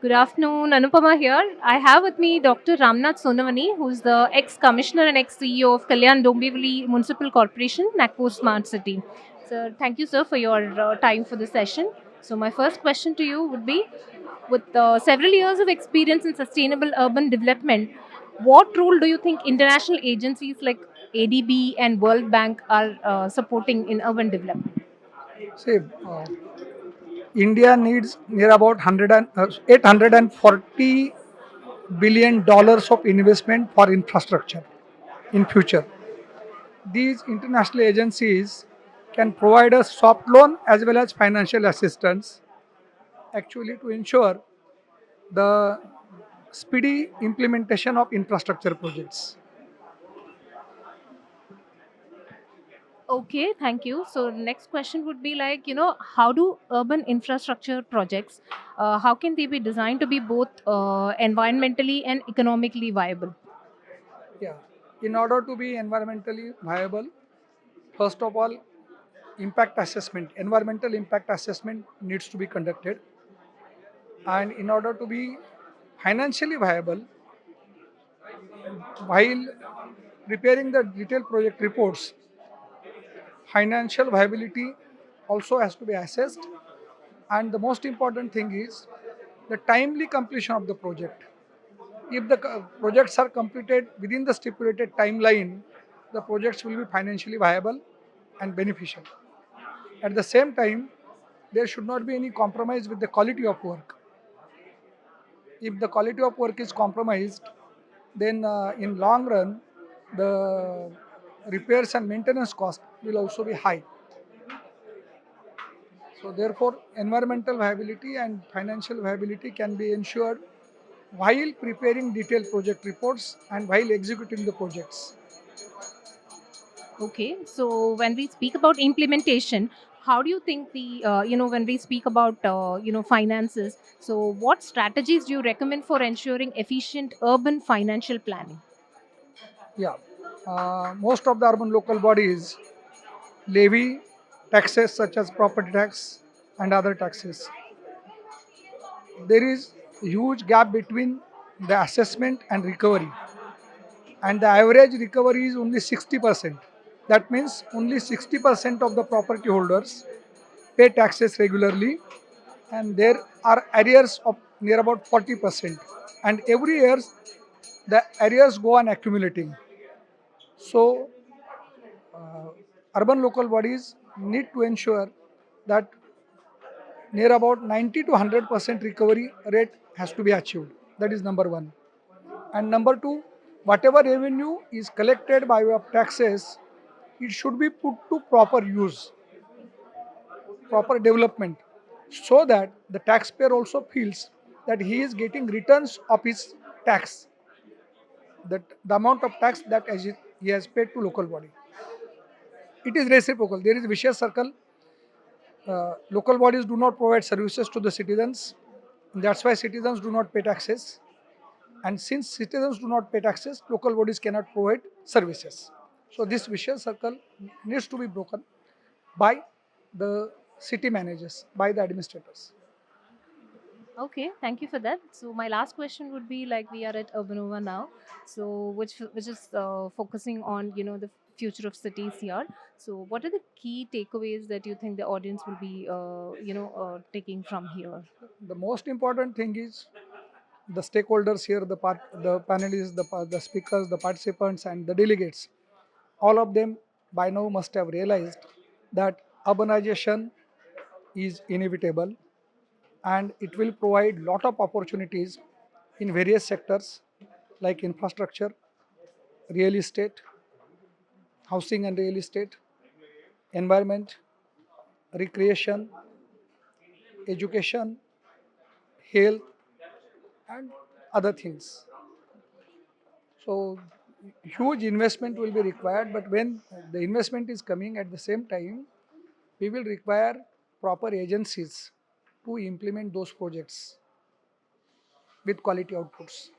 Good afternoon, Anupama here. I have with me Dr. Ramnath Sonawane, who's the ex-commissioner and ex-CEO of Kalyan-Dombivli Municipal Corporation, Nagpur Smart City. So, thank you, sir, for your time for the session. So, my first question to you would be, with several years of experience in sustainable urban development, what role do you think international agencies like ADB and World Bank are supporting in urban development? See, India needs near about 840 billion dollars of investment for infrastructure in future. These international agencies can provide us soft loan as well as financial assistance actually to ensure the speedy implementation of infrastructure projects. Okay, thank you. So next question would be like, how do urban infrastructure projects, how can they be designed to be both environmentally and economically viable? Yeah. In order to be environmentally viable, first of all, environmental impact assessment needs to be conducted. And in order to be financially viable, while preparing the detailed project reports, financial viability also has to be assessed. And the most important thing is the timely completion of the project. If the projects are completed within the stipulated timeline, the projects will be financially viable and beneficial. At the same time, there should not be any compromise with the quality of work. If the quality of work is compromised, then in long run, the repairs and maintenance cost will also be high. So therefore, environmental viability and financial viability can be ensured while preparing detailed project reports and while executing the projects. Okay, so when we speak about implementation, how do you think when we speak about, finances, so what strategies do you recommend for ensuring efficient urban financial planning? Yeah, most of the urban local bodies levy taxes such as property tax and other taxes. There is a huge gap between the assessment and recovery, and the average recovery is only 60%. That means only 60% of the property holders pay taxes regularly, and there are arrears of near about 40%. And every year, the arrears go on accumulating. So, urban local bodies need to ensure that near about 90 to 100% recovery rate has to be achieved. That is number one. And number two, whatever revenue is collected by way of taxes, it should be put to proper use, proper development, so that the taxpayer also feels that he is getting returns of his tax, that the amount of tax that he has paid to local body. It is reciprocal. There is a vicious circle. Local bodies do not provide services to the citizens. That's why citizens do not pay taxes. And since citizens do not pay taxes, local bodies cannot provide services. So this vicious circle needs to be broken by the city managers, by the administrators. Okay, thank you for that. So my last question would be like, we are at Urbanova now, so which is focusing on the future of cities here. So what are the key takeaways that you think the audience will be taking from here? The most important thing is the stakeholders here, the panelists, the speakers, the participants, and the delegates. All of them by now must have realized that urbanization is inevitable, and it will provide lot of opportunities in various sectors like infrastructure, real estate, housing and real estate, environment, recreation, education, health, and other things. So huge investment will be required, but when the investment is coming at the same time, we will require proper agencies to implement those projects with quality outputs.